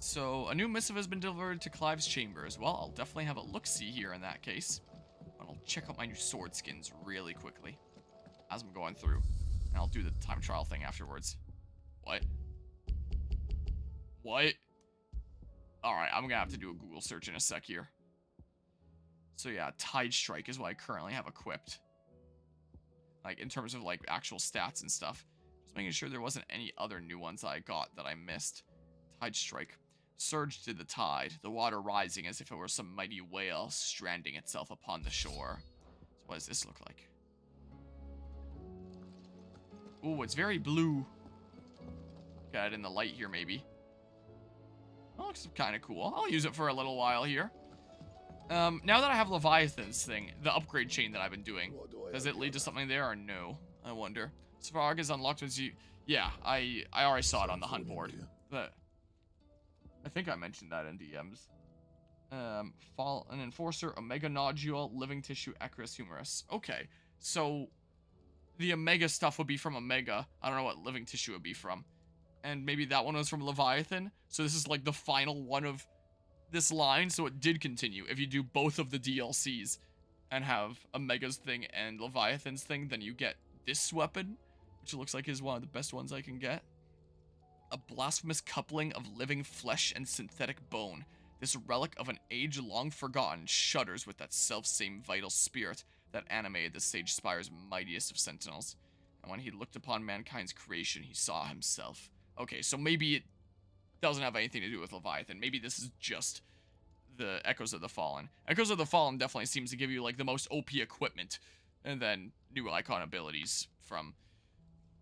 So, a new missive has been delivered to Clive's chambers. Well, I'll definitely have a look-see here in that case. But I'll check out my new sword skins really quickly as I'm going through. And I'll do the time trial thing afterwards. What? What? Alright, I'm gonna have to do a Google search in a sec here. So yeah, Tide Strike is what I currently have equipped. Like, in terms of, like, actual stats and stuff. Just making sure there wasn't any other new ones that I got that I missed. Tide Strike. Surge to the tide, the water rising as if it were some mighty whale stranding itself upon the shore. So what does this look like? Ooh, it's very blue. Got it in the light here, maybe. That looks kind of cool. I'll use it for a little while here. Now that I have Leviathan's thing, the upgrade chain that I've been doing, does it lead to something there or no? I wonder. Svarog is unlocked as you... Yeah, I already saw it on the hunt board. But I think I mentioned that in DMs. An Enforcer, Omega Nodule, Living Tissue, Ecrus, Humerus. Okay, so the Omega stuff would be from Omega. I don't know what Living Tissue would be from. And maybe that one was from Leviathan. So this is like the final one of this line, so it did continue. If you do both of the DLCs and have Omega's thing and Leviathan's thing, then you get this weapon, which looks like is one of the best ones I can get. A blasphemous coupling of living flesh and synthetic bone. This relic of an age long forgotten shudders with that self-same vital spirit that animated the Sage Spire's mightiest of sentinels. And when he looked upon mankind's creation, he saw himself. Okay, so maybe it doesn't have anything to do with Leviathan. Maybe this is just the Echoes of the Fallen. Echoes of the Fallen definitely seems to give you, like, the most OP equipment. And then new icon abilities from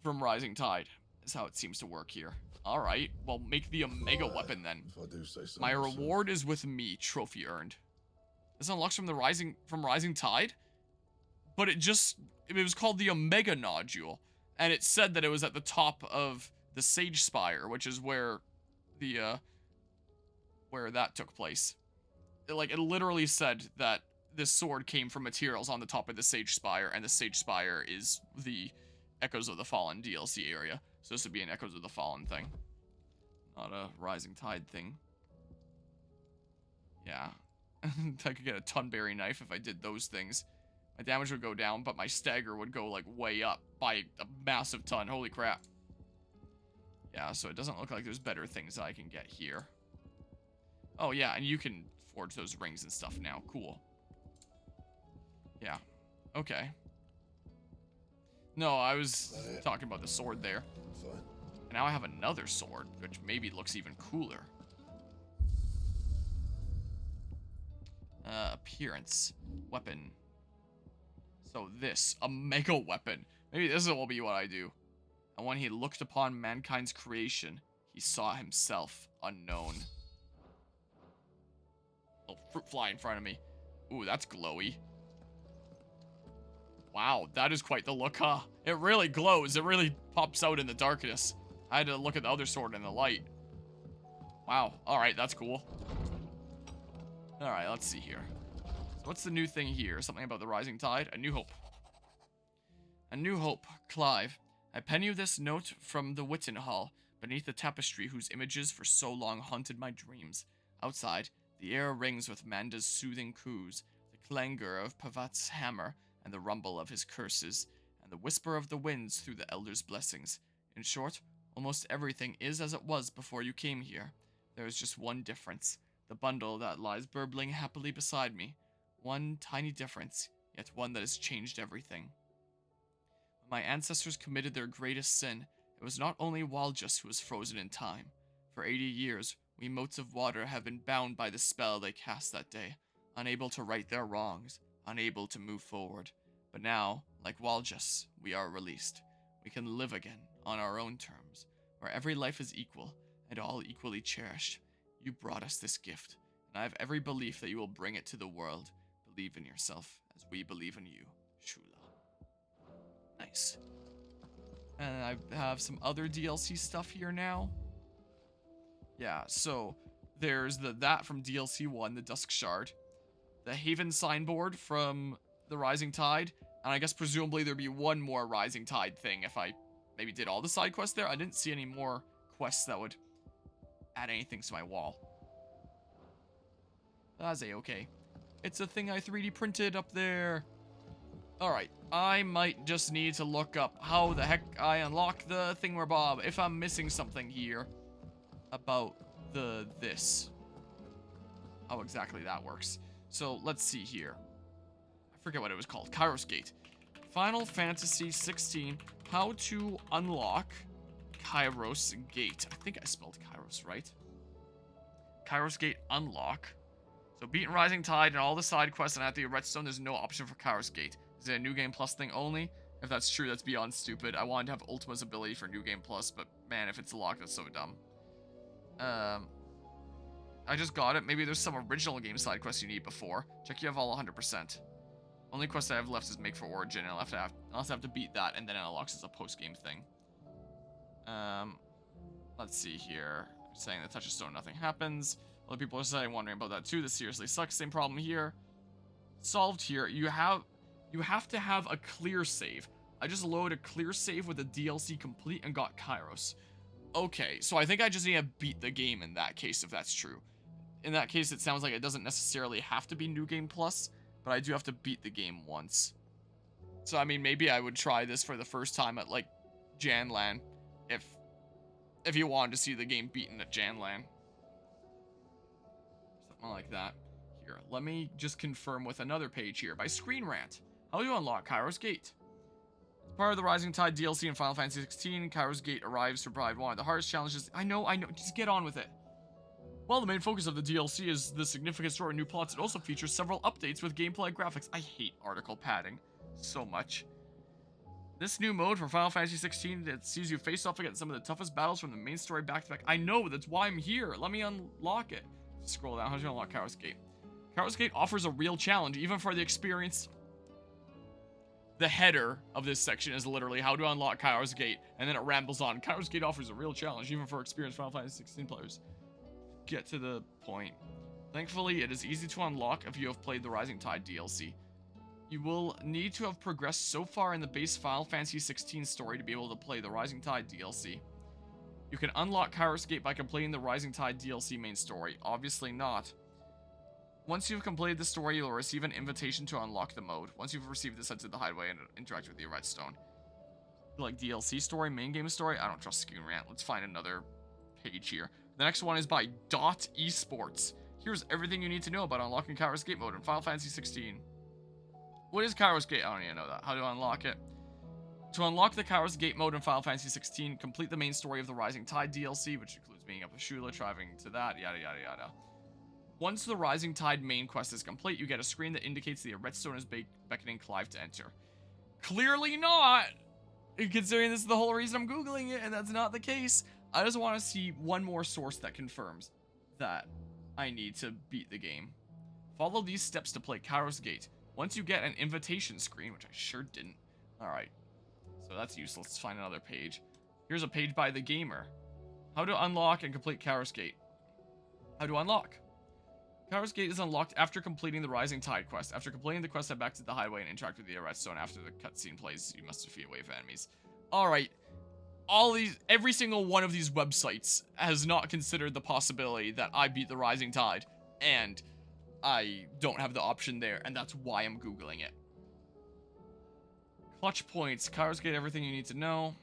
Rising Tide. Is how it seems to work here. Alright, well, make the Omega weapon then. My reward is with me. Trophy earned. This unlocks from Rising Tide? But it was called the Omega Nodule. And it said that it was at the top of the Sage Spire, which is where where that took place. It literally said that this sword came from materials on the top of the Sage Spire, and the Sage Spire is the Echoes of the Fallen DLC area. So this would be an Echoes of the Fallen thing. Not a Rising Tide thing. Yeah. I could get a Tunberry knife if I did those things. My damage would go down, but my stagger would go, like, way up by a massive ton. Holy crap. Yeah, so it doesn't look like there's better things that I can get here. Oh, yeah, and you can forge those rings and stuff now. Cool. Yeah. Okay. No, I was talking about the sword there. And now I have another sword, which maybe looks even cooler. Appearance. Weapon. So this, a mega weapon. Maybe this will be what I do. And when he looked upon mankind's creation, he saw himself unknown. Oh, fruit fly in front of me. Ooh, that's glowy. Wow, that is quite the look, huh? It really glows. It really pops out in the darkness. I had to look at the other sword in the light. Wow, alright, that's cool. Alright, let's see here. So what's the new thing here? Something about the Rising Tide? A New Hope. A New Hope, Clive. I pen you this note from the Witten Hall, beneath the tapestry whose images for so long haunted my dreams. Outside, the air rings with Manda's soothing coos, the clangor of Pavat's hammer, and the rumble of his curses, and the whisper of the winds through the Elder's blessings. In short, almost everything is as it was before you came here. There is just one difference, the bundle that lies burbling happily beside me. One tiny difference, yet one that has changed everything. When my ancestors committed their greatest sin, it was not only Waljus who was frozen in time. For 80 years, we motes of water have been bound by the spell they cast that day, unable to right their wrongs, unable to move forward. But now, like Waljus, we are released. We can live again, on our own terms, where every life is equal, and all equally cherished. You brought us this gift, and I have every belief that you will bring it to the world. Believe in yourself, as we believe in you, Shula. Nice. And I have some other DLC stuff here now. Yeah, so there's that from DLC 1, the Dusk Shard. The Haven signboard from the Rising Tide. And I guess presumably there'd be one more Rising Tide thing if I maybe did all the side quests there. I didn't see any more quests that would add anything to my wall. That's a-okay. It's a thing I 3D printed up there. Alright, I might just need to look up how the heck I unlock the thingamabob if I'm missing something here about this. How exactly that works. So, let's see here. I forget what it was called. Kairos Gate. Final Fantasy 16. How to unlock Kairos Gate. I think I spelled Kairos right. Kairos Gate unlock. So beating Rising Tide and all the side quests and at the Redstone, there's no option for Kairos Gate. Is it a New Game Plus thing only? If that's true, that's beyond stupid. I wanted to have Ultima's ability for New Game Plus, but man, if it's locked, that's so dumb. I just got it. Maybe there's some original game side quests you need before. Check you have all 100%. Only quest I have left is Make for Origin, and I'll have to beat that, and then it unlocks as a post-game thing. Let's see here. Saying the Touchstone, nothing happens. Other people are saying, wondering about that too. This seriously sucks. Same problem here. Solved here. You have to have a clear save. I just loaded a clear save with a DLC complete and got Kairos. Okay, so I think I just need to beat the game in that case, if that's true. In that case, it sounds like it doesn't necessarily have to be New Game Plus, but I do have to beat the game once. So, I mean, maybe I would try this for the first time at, like, Janlan, if you wanted to see the game beaten at Janlan. Something like that. Here, let me just confirm with another page here. By Screen Rant. How do you unlock Kairos Gate? As part of the Rising Tide DLC in Final Fantasy 16, Kairos Gate arrives to provide one of the hardest challenges. I know, just get on with it. While the main focus of the DLC is the significant story and new plots, it also features several updates with gameplay and graphics. I hate article padding so much. This new mode for Final Fantasy 16 that sees you face off against some of the toughest battles from the main story back to back. I know, that's why I'm here. Let me unlock it. Scroll down. How do you unlock Kairos Gate? Kairos Gate offers a real challenge, even for the experienced. The header of this section is literally how to unlock Kairos Gate, and then it rambles on. Kairos Gate offers a real challenge, even for experienced Final Fantasy 16 players. Get to the point. Thankfully, it is easy to unlock if you have played the Rising Tide DLC. You will need to have progressed so far in the base Final Fantasy 16 story to be able to play the Rising Tide DLC. You can unlock Kairos Gate by completing the Rising Tide DLC main story. Obviously not. Once you've completed the story, you'll receive an invitation to unlock the mode. Once you've received this, head to the hideaway and interact with the Redstone. Like DLC story, main game story? I don't trust Screen Rant. Let's find another page here. The next one is by Dot Esports. Here's everything you need to know about unlocking Kairos Gate mode in Final Fantasy 16. What is Kairos Gate? I don't even know that. How do I unlock it? To unlock the Kairos Gate mode in Final Fantasy 16, complete the main story of the Rising Tide DLC, which includes meeting up with Shula, traveling to that, yada yada yada. Once the Rising Tide main quest is complete, you get a screen that indicates the Redstone is beckoning Clive to enter. Clearly not! Considering this is the whole reason I'm Googling it, and that's not the case. I just want to see one more source that confirms that I need to beat the game. Follow these steps to play Kairos Gate. Once you get an invitation screen, which I sure didn't. Alright. So that's useless. Let's find another page. Here's a page by The Gamer. How to unlock and complete Kairos Gate. How to unlock. Kairos Gate is unlocked after completing the Rising Tide quest. After completing the quest, head back to the hideaway and interact with the Redstone. After the cutscene plays, you must defeat a wave of enemies. Alright. Every single one of these websites has not considered the possibility that I beat the Rising Tide, and I don't have the option there, and that's why I'm Googling it. Clutch points. Kairos Gate, everything you need to know.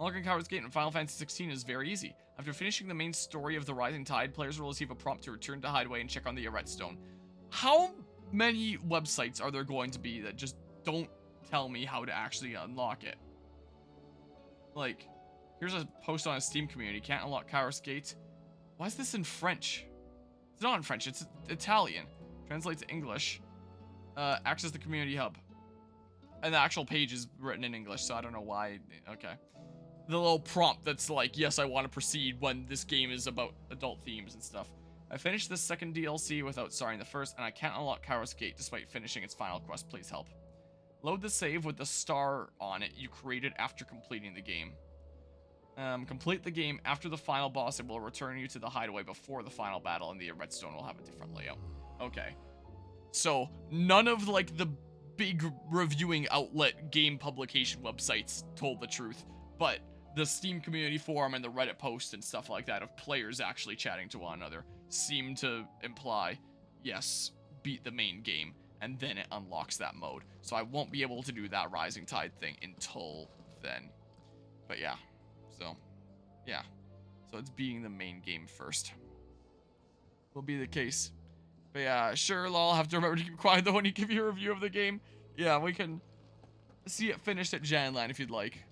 Unlocking Kairos Gate in Final Fantasy 16 is very easy. After finishing the main story of the Rising Tide, players will receive a prompt to return to hideaway and check on the Redstone. How many websites are there going to be that just don't tell me how to actually unlock it? Like, here's a post on a Steam community. Can't unlock Kairos Gate. Why is this in French? It's not in French. It's Italian. Translate to English. Access the community hub. And the actual page is written in English, so I don't know why. Okay. The little prompt that's like, yes, I want to proceed when this game is about adult themes and stuff. I finished this second DLC without starting the first, and I can't unlock Kairos Gate despite finishing its final quest. Please help. Load the save with the star on it you created after completing the game. Complete the game after the final boss. It will return you to the hideaway before the final battle, and the Redstone will have a different layout. Okay. So, none of, like, the big reviewing outlet game publication websites told the truth, but the Steam community forum and the Reddit posts and stuff like that of players actually chatting to one another seem to imply, yes, beat the main game, and then it unlocks that mode. So I won't be able to do that Rising Tide thing until then. But yeah, so it's beating the main game first. Will be the case. But yeah, sure, I'll have to remember to keep quiet though when you give your review of the game. Yeah, we can see it finished at Janland if you'd like.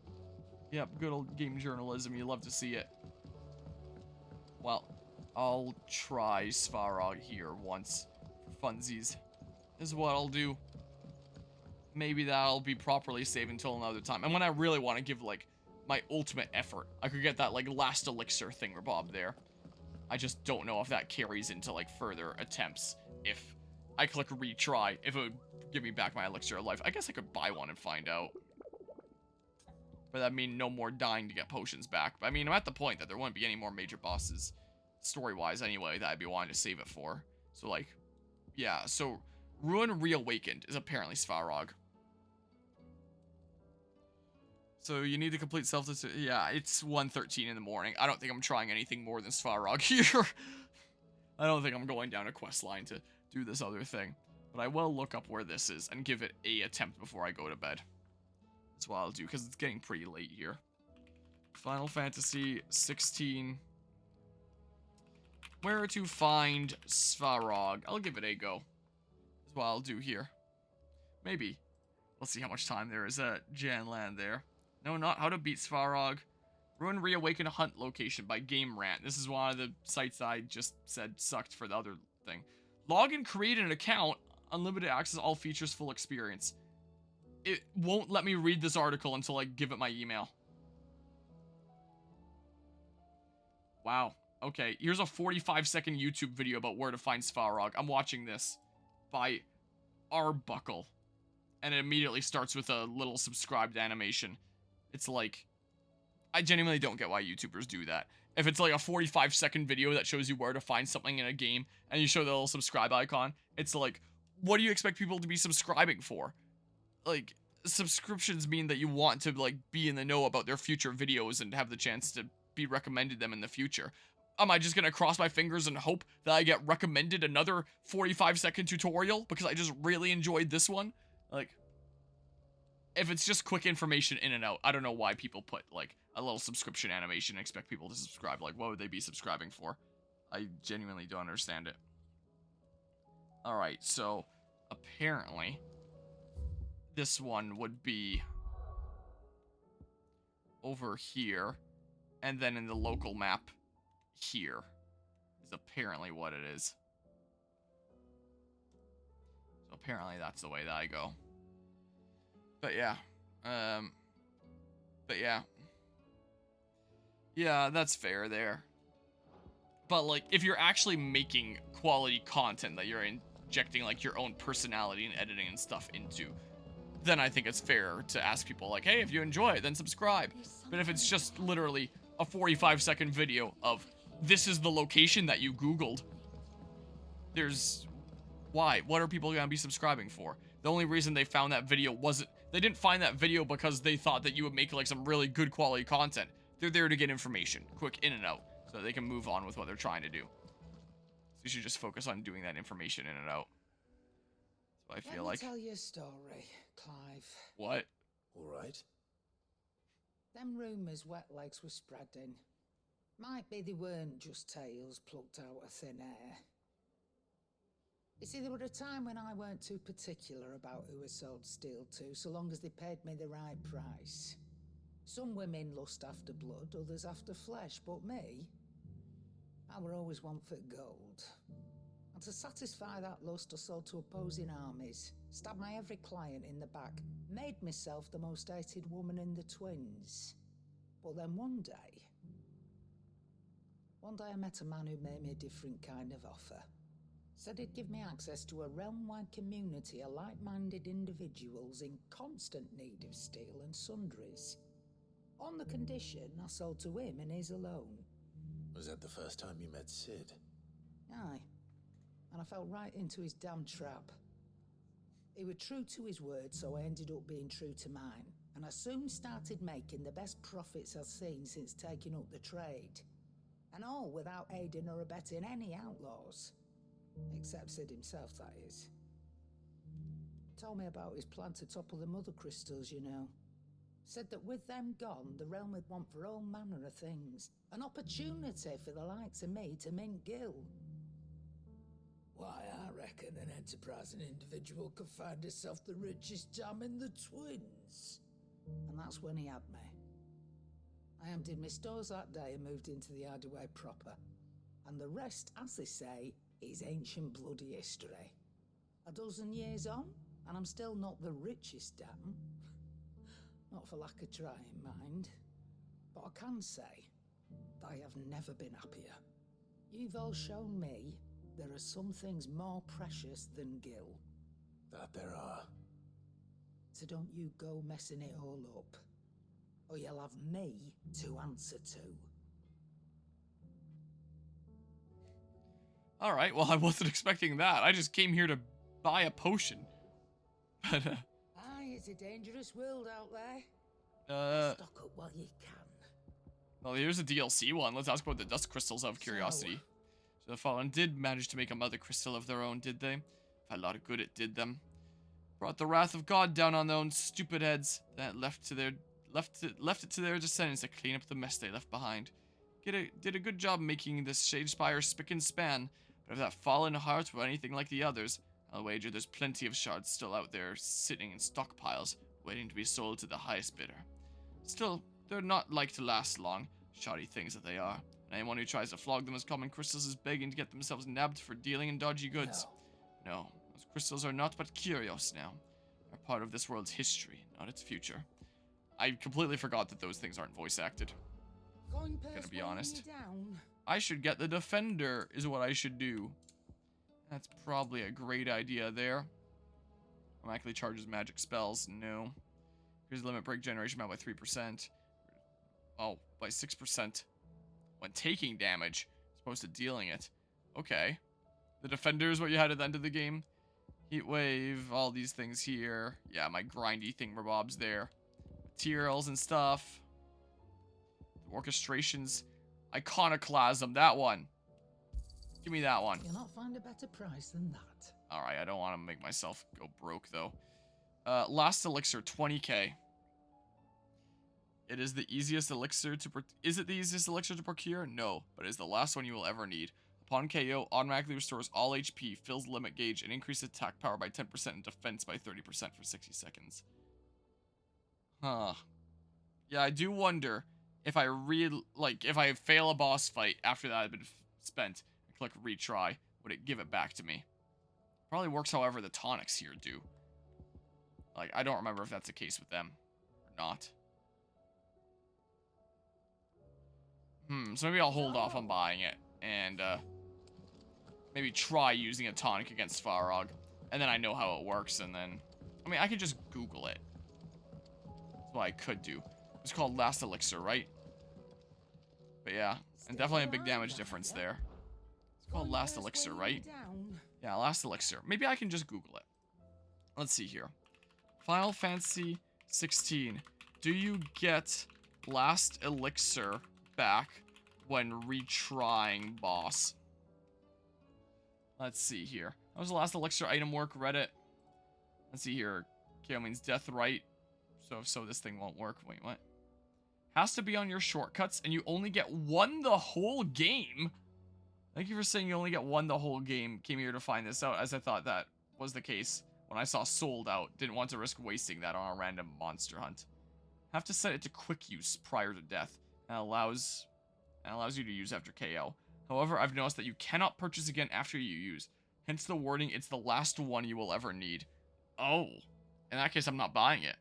Yep, good old game journalism. You love to see it. Well, I'll try Svarog here once for funsies. Is what I'll do. Maybe that'll be properly saved until another time. And when I really want to give, like, my ultimate effort, I could get that, like, last elixir thingamabob there. I just don't know if that carries into, like, further attempts. If I click retry, if it would give me back my elixir of life. I guess I could buy one and find out. But that'd mean no more dying to get potions back. But I mean, I'm at the point that there wouldn't be any more major bosses, story-wise anyway, that I'd be wanting to save it for. So, like, yeah, so Ruin Reawakened is apparently Svarog. So you need to complete self-destruct. Yeah, it's 1:13 in the morning. I don't think I'm trying anything more than Svarog here. I don't think I'm going down a quest line to do this other thing. But I will look up where this is and give it a attempt before I go to bed. That's what I'll do, because it's getting pretty late here. Final Fantasy 16. Where to find Svarog? I'll give it a go. That's what I'll do here. Maybe. Let's see how much time there is at Janland there. No, not how to beat Svarog. Ruin Reawakened Hunt location by Game Rant. This is one of the sites I just said sucked for the other thing. Log and create an account. Unlimited access, all features, full experience. It won't let me read this article until I give it my email. Wow. Okay, here's a 45-second YouTube video about where to find Svarog. I'm watching this by Arbuckle. And it immediately starts with a little subscribed animation. It's like, I genuinely don't get why YouTubers do that. If it's like a 45-second video that shows you where to find something in a game, and you show the little subscribe icon, it's like, what do you expect people to be subscribing for? Like, subscriptions mean that you want to, like, be in the know about their future videos and have the chance to be recommended them in the future. Am I just gonna cross my fingers and hope that I get recommended another 45-second tutorial because I just really enjoyed this one? Like, if it's just quick information in and out, I don't know why people put, like, a little subscription animation and expect people to subscribe. Like, what would they be subscribing for? I genuinely don't understand it. Alright, so, apparently, this one would be over here, and then in the local map here is apparently what it is. So apparently that's the way that I go. But yeah, yeah, that's fair there. But like, if you're actually making quality content that you're injecting like your own personality and editing and stuff into, then I think it's fair to ask people like, hey, if you enjoy it, then subscribe. But if it's just literally a 45-second video of, this is the location that you Googled, why? What are people gonna be subscribing for? The only reason they found that video wasn't, they didn't find that video because they thought that you would make like some really good quality content. They're there to get information, quick in and out, so they can move on with what they're trying to do. So you should just focus on doing that information in and out. That's what I feel like. Let me tell you a story, Clive. What? All right. Them rumours wet legs were spreading. Might be they weren't just tales plucked out of thin air. You see, there were a time when I weren't too particular about who I sold steel to, so long as they paid me the right price. Some women lust after blood, others after flesh, but me, I were always one for gold. And to satisfy that lust, I sold to opposing armies, stabbed my every client in the back, made myself the most hated woman in the twins. But then one day I met a man who made me a different kind of offer. Said he'd give me access to a realm-wide community of like-minded individuals in constant need of steel and sundries. On the condition I sold to him and his alone. Was that the first time you met Sid? Aye. And I fell right into his damn trap. He was true to his word, so I ended up being true to mine. and I soon started making the best profits I've seen since taking up the trade. And all without aiding or abetting any outlaws. Except Sid himself, that is. Told me about his plan to topple the mother crystals, you know. Said that with them gone, the realm would want for all manner of things. An opportunity for the likes of me to mint gil. Why, I reckon an enterprising individual could find himself the richest dam in the twins. And that's when he had me. I emptied my stores that day and moved into the hideaway proper. And the rest, as they say, is ancient bloody history. A dozen years on, and I'm still not the richest dam. Not for lack of trying, mind. But I can say that I have never been happier. You've all shown me there are some things more precious than gil. That there are. So don't you go messing it all up, or you'll have me to answer to. Alright, well, I wasn't expecting that. I just came here to buy a potion. But, Aye, it's a dangerous world out there. Stock up while you can. Well, here's a DLC one. Let's ask about the dust crystals out of curiosity. So the Fallen did manage to make a mother crystal of their own, did they? A lot of good it did them. Brought the wrath of God down on their own stupid heads. That left it to their descendants to clean up the mess they left behind. Did a good job making this Shadespire spick and span, but if that fallen heart were anything like the others, I'll wager there's plenty of shards still out there sitting in stockpiles, waiting to be sold to the highest bidder. Still, they're not like to last long, shoddy things that they are. And anyone who tries to flog them as common crystals is begging to get themselves nabbed for dealing in dodgy goods. No, those crystals are naught but curios now. They're part of this world's history, not its future. I completely forgot that those things aren't voice acted. Gonna be honest. I should get the Defender, is what I should do. That's probably a great idea there. Automatically charges magic spells. No. Here's limit break generation amount by 3%. Oh, by 6%. When taking damage, as opposed to dealing it. Okay. The Defender is what you had at the end of the game. Heat Wave, all these things here. Yeah, my grindy thingamabobs there. Materials and stuff. Orchestrations. Iconoclasm, that one. Give me that one. You'll not find a better price than that. Alright, I don't want to make myself go broke, though. Last Elixir, 20k. It is the easiest elixir to... Is it the easiest elixir to procure? No, but it is the last one you will ever need. Upon KO, automatically restores all HP, fills limit gauge, and increases attack power by 10% and defense by 30% for 60 seconds. Huh. Yeah, I do wonder if if I fail a boss fight after that had been spent and click retry, would it give it back to me? Probably works however the tonics here do. Like, I don't remember if that's the case with them or not. So maybe I'll hold off on buying it and maybe try using a tonic against Svarog, and then I know how it works, and then I mean I could just Google it. That's what I could do. It's called Last Elixir, right? But yeah, and definitely a big damage difference there. It's called Last Elixir, right? Yeah, Last Elixir. Maybe I can just Google it. Let's see here. Final Fantasy 16. Do you get Last Elixir back when retrying boss? Let's see here. How was the Last Elixir item work? Reddit. Let's see here. KO means death, right? So if so, this thing won't work. Wait, what? Has to be on your shortcuts, and you only get one the whole game. Thank you for saying you only get one the whole game. Came here to find this out, as I thought that was the case when I saw sold out. Didn't want to risk wasting that on a random monster hunt. Have to set it to quick use prior to death. And allows you to use after KO. However, I've noticed that you cannot purchase again after you use. Hence the wording, it's the last one you will ever need. Oh. In that case, I'm not buying it.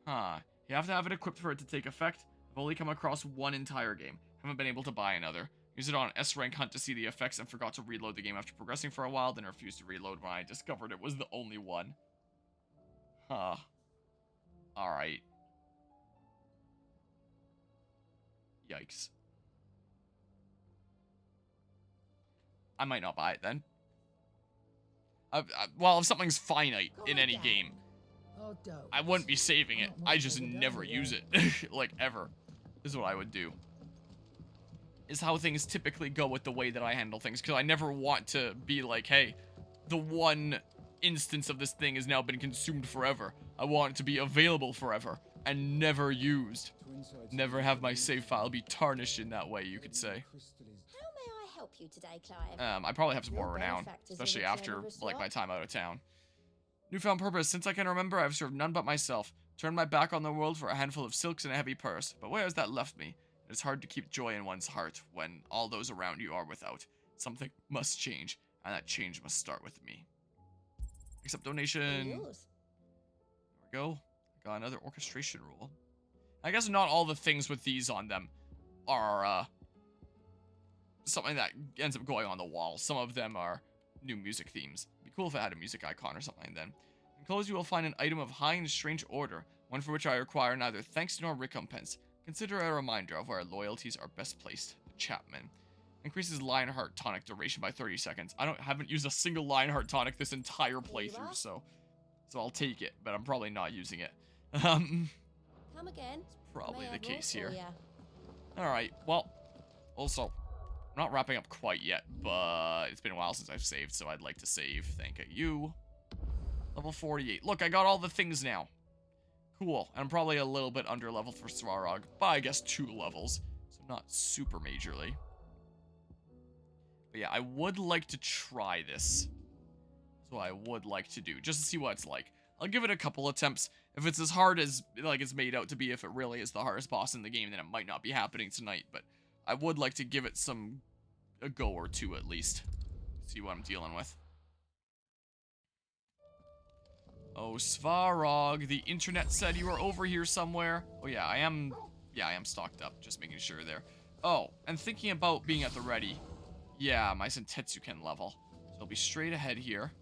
Huh. You have to have it equipped for it to take effect. I've only come across one entire game. Haven't been able to buy another. Used it on an S-rank hunt to see the effects and forgot to reload the game after progressing for a while, then refused to reload when I discovered it was the only one. Huh. Alright. Yikes. I might not buy it then. Well, if something's finite in any game, or don't. I wouldn't be saving it. I just never use it. Like, ever. This is what I would do. Is how things typically go with the way that I handle things. Because I never want to be like, hey, the one instance of this thing has now been consumed forever. I want it to be available forever and never used. Never have my save file be tarnished in that way, you could say. How may I help you today, Clive? I probably have some more Your renown, benefactors especially in return after, of a like, my swap? time out of town. Newfound purpose. Since I can remember, I've served none but myself. Turned my back on the world for a handful of silks and a heavy purse. But where has that left me? It's hard to keep joy in one's heart when all those around you are without. Something must change, and that change must start with me. Accept donation. There Yours. we go. Got another orchestration rule. I guess not all the things with these on them are something that ends up going on the wall. Some of them are new music themes. It'd be cool if I had a music icon or something then. Enclosed you will find an item of high and strange order, one for which I require neither thanks nor recompense. Consider a reminder of where loyalties are best placed. Chapman. Increases Lionheart tonic duration by 30 seconds. I haven't used a single Lionheart tonic this entire playthrough, so I'll take it, but I'm probably not using it. Come again. Probably May I the have more case for here. ya? Alright, well, also, I'm not wrapping up quite yet, but it's been a while since I've saved, so I'd like to save. Thank you. Level 48. Look, I got all the things now. Cool. And I'm probably a little bit under level for Svarog, but I guess 2 levels, so not super majorly. But yeah, I would like to try this. That's what I would like to do, just to see what it's like. I'll give it a couple attempts. If it's as hard as like it's made out to be, if it really is the hardest boss in the game, then it might not be happening tonight. But I would like to give it a go or two at least. See what I'm dealing with. Oh, Svarog, the internet said you were over here somewhere. Oh yeah, I am stocked up, just making sure there. Oh, and thinking about being at the ready. Yeah, my Sentetsuken level. So I'll be straight ahead here.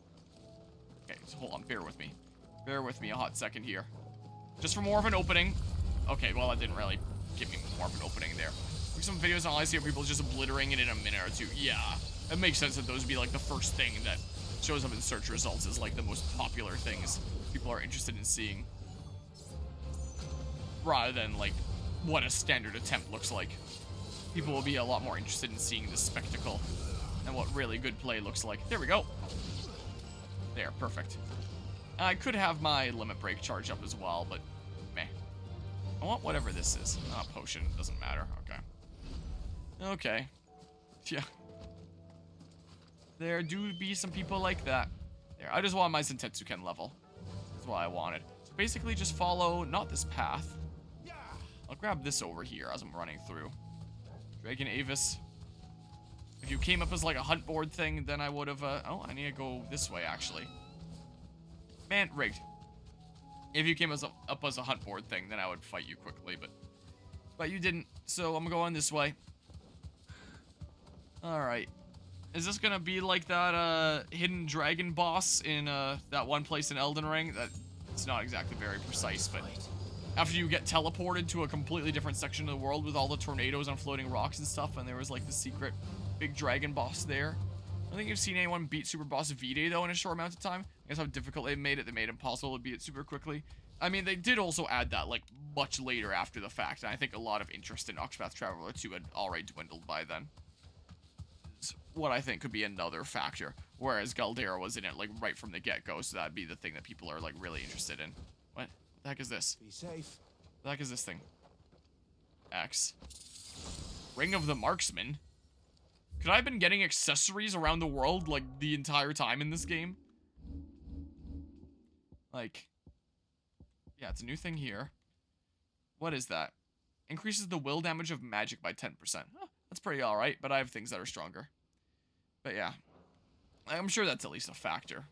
Okay, so hold on, bear with me. Bear with me a hot second here. Just for more of an opening. Okay, well, that didn't really give me more of an opening there. Like some videos on IC of people just obliterating it in a minute or two. Yeah, it makes sense that those would be like the first thing that shows up in search results as like the most popular things people are interested in seeing. Rather than like what a standard attempt looks like. People will be a lot more interested in seeing the spectacle and what really good play looks like. There we go. There, perfect. I could have my limit break charged up as well, but meh. I want whatever this is. Not a potion, doesn't matter. Okay. Okay. Yeah. There do be some people like that. There, I just want my Sentetsuken level. That's what I wanted. So basically just follow, not this path. I'll grab this over here as I'm running through. Dragon Avis. If you came up as like a hunt board thing, then I would have, oh, I need to go this way actually. Man, rigged. If you came up as a hunt board thing, then I would fight you quickly, but you didn't, so I'm going this way. Alright. Is this gonna be like that, hidden dragon boss in, that one place in Elden Ring? It's not exactly very precise, but after you get teleported to a completely different section of the world with all the tornadoes and floating rocks and stuff, and there was like the secret big dragon boss there. I don't think you've seen anyone beat Super Boss V-Day, though, in a short amount of time. I guess how difficult they made it. They made it impossible to beat it super quickly. I mean, they did also add that, like, much later after the fact, and I think a lot of interest in Octopath Traveler 2 had already dwindled by then. It's what I think could be another factor, whereas Galdera was in it, like, right from the get-go, so that'd be the thing that people are, like, really interested in. What the heck is this? Be safe. What the heck is this thing? X. Ring of the Marksman? Could I have been getting accessories around the world, like, the entire time in this game? Like, yeah, it's a new thing here. What is that? Increases the will damage of magic by 10%. Huh, that's pretty alright, but I have things that are stronger. But yeah, I'm sure that's at least a factor.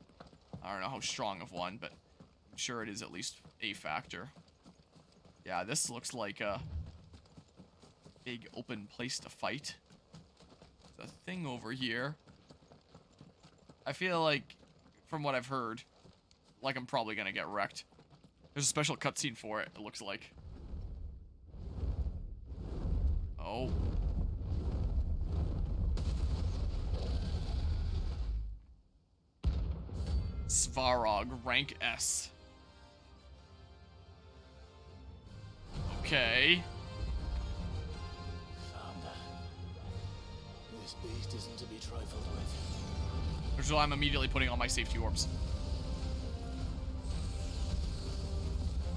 I don't know how strong of one, but I'm sure it is at least a factor. Yeah, this looks like a big open place to fight. The thing over here. I feel like, from what I've heard, like I'm probably gonna get wrecked. There's a special cutscene for it, it looks like. Oh. Svarog, rank S. Okay. Found her. This beast isn't to be trifled with. Which is why I'm immediately putting on my safety orbs.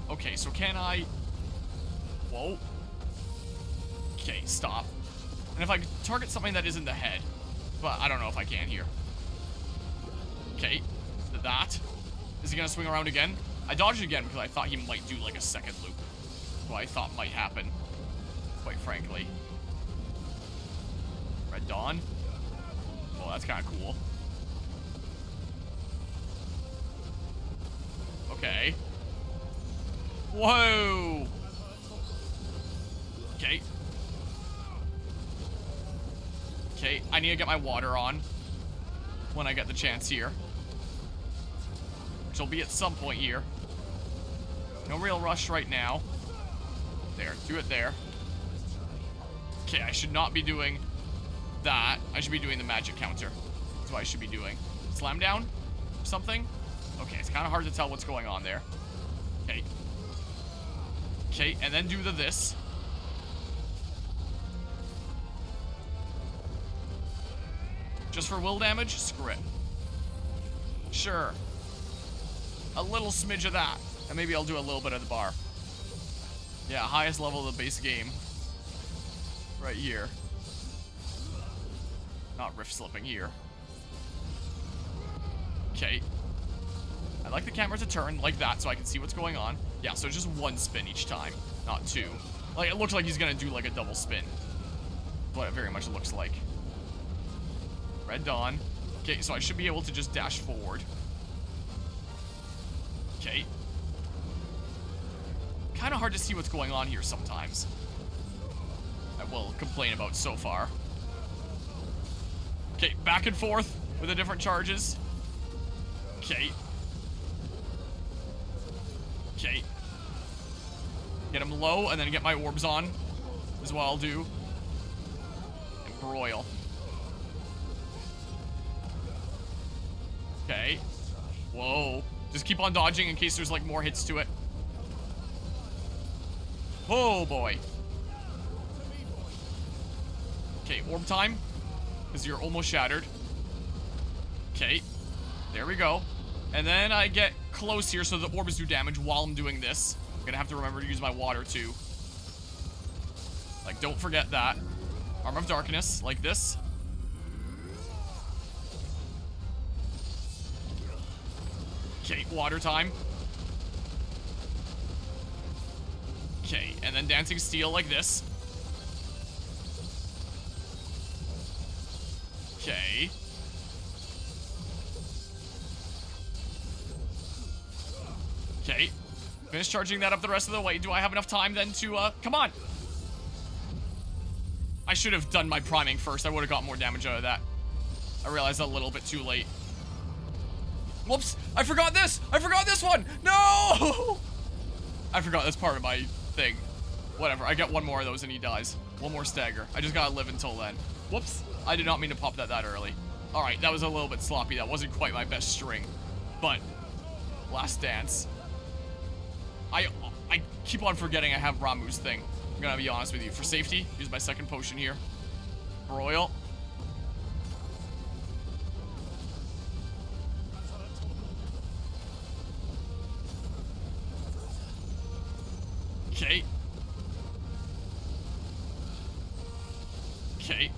Okay, so can I... Whoa. Okay, stop. And if I target something that isn't the head, but I don't know if I can here. Okay, did that. Is he gonna swing around again? I dodged again because I thought he might do like a second loop. What I thought might happen, quite frankly. Red Dawn. Oh, that's kind of cool. Okay. Whoa. Okay. Okay, I need to get my water on when I get the chance here. Which will be at some point here. No real rush right now. There, do it there. Okay, I should not be doing that. I should be doing the magic counter. That's what I should be doing. Slam down? Something? Okay, it's kind of hard to tell what's going on there. Okay. Okay, and then do the this. Just for will damage? Screw it. Sure. A little smidge of that. And maybe I'll do a little bit of the bar. Yeah, highest level of the base game. Right here. Not rift slipping here. Okay. I like the camera to turn like that so I can see what's going on. Yeah, so just one spin each time, not two. Like, it looks like he's gonna do like a double spin. What it very much looks like. Red Dawn. Okay, so I should be able to just dash forward. Okay. Kind of hard to see what's going on here sometimes. I will complain about so far. Okay, back and forth with the different charges. Okay. Okay. Get him low and then get my orbs on is what I'll do. And broil. Okay. Whoa. Just keep on dodging in case there's like more hits to it. Oh boy. Okay, orb time. Because you're almost shattered. Okay. There we go. And then I get close here so the orbs do damage while I'm doing this. I'm gonna have to remember to use my water too. Like, don't forget that. Arm of Darkness, like this. Okay, water time. Okay, and then Dancing Steel like this. Okay. Okay. Finish charging that up the rest of the way. Do I have enough time then to, come on! I should have done my priming first. I would have got more damage out of that. I realized a little bit too late. Whoops! I forgot this! I forgot this one! No! I forgot this part of my thing. Whatever, I get one more of those and he dies. One more stagger. I just gotta live until then. Whoops! I did not mean to pop that early. Alright, that was a little bit sloppy. That wasn't quite my best string. But, last dance. I keep on forgetting I have Ramuh's thing. I'm gonna be honest with you. For safety, use my second potion here. Broil. Okay. Okay.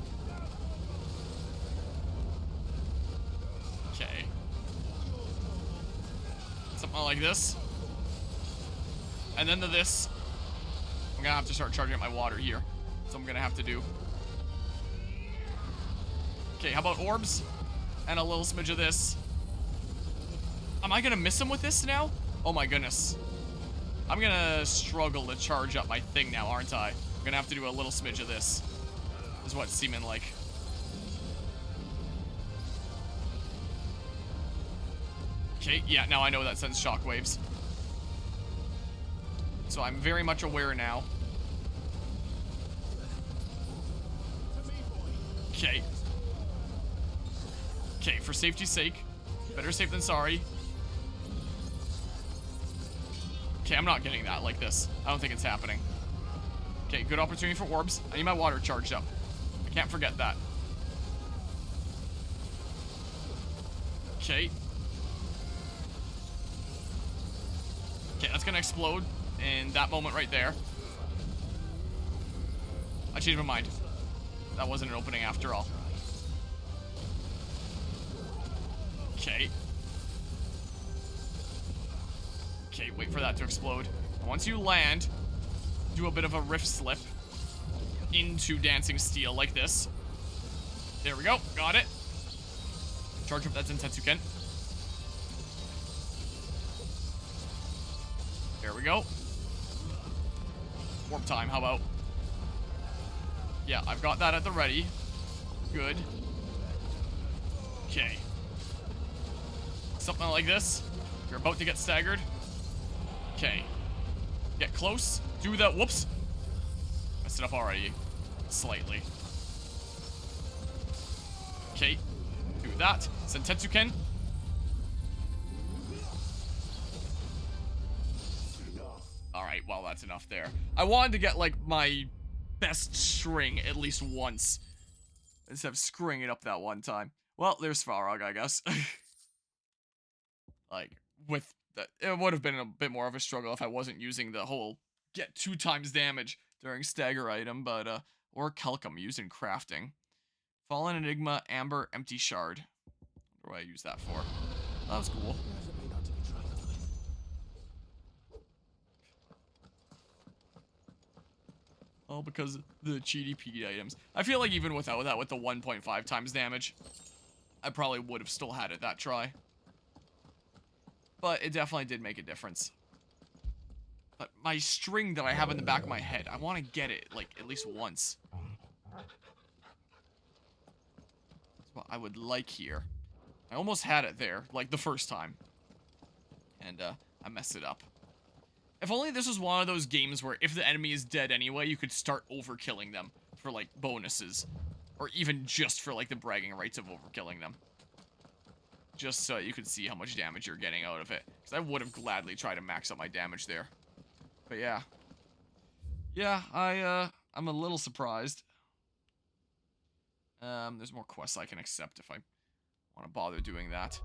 Okay. Something like this. And then to this. I'm gonna have to start charging up my water here. So I'm gonna have to do. Okay, how about orbs? And a little smidge of this. Am I gonna miss him with this now? Oh my goodness. I'm gonna struggle to charge up my thing now, aren't I? I'm gonna have to do a little smidge of this. Is what it's seeming like. Okay, yeah, now I know that sends shockwaves. So I'm very much aware now. Okay. Okay, for safety's sake. Better safe than sorry. Okay, I'm not getting that like this. I don't think it's happening. Okay, good opportunity for orbs. I need my water charged up. I can't forget that. Okay. Okay, that's gonna explode in that moment right there. I changed my mind. That wasn't an opening after all. Okay. Okay, wait for that to explode. Once you land, do a bit of a rift slip into Dancing Steel like this. There we go. Got it. Charge up that Zentetsuken. There we go. Warp time, how about? Yeah, I've got that at the ready. Good. Okay. Something like this. You're about to get staggered. Okay. Get close. Do the... Whoops. Messed it up already. Slightly. Okay. Do that. Sentetsuken. Alright, well, that's enough there. I wanted to get, like, my best string at least once. Instead of screwing it up that one time. Well, there's Svarog, I guess. Like, with... It would have been a bit more of a struggle if I wasn't using the whole get 2 times damage during stagger item, but, or Kelcum used in crafting. Fallen Enigma, Amber, Empty Shard. What do I use that for? That was cool. Oh, because the cheaty peaty items. I feel like even without that, with the 1.5 times damage, I probably would have still had it that try. But it definitely did make a difference. But my string that I have in the back of my head, I want to get it, like, at least once. That's what I would like here. I almost had it there, like, the first time. And, I messed it up. If only this was one of those games where if the enemy is dead anyway, you could start overkilling them for, like, bonuses. Or even just for, like, the bragging rights of overkilling them. Just so you could see how much damage you're getting out of it. Because I would have gladly tried to max up my damage there. But yeah. Yeah, I'm a little surprised. There's more quests I can accept if I want to bother doing that.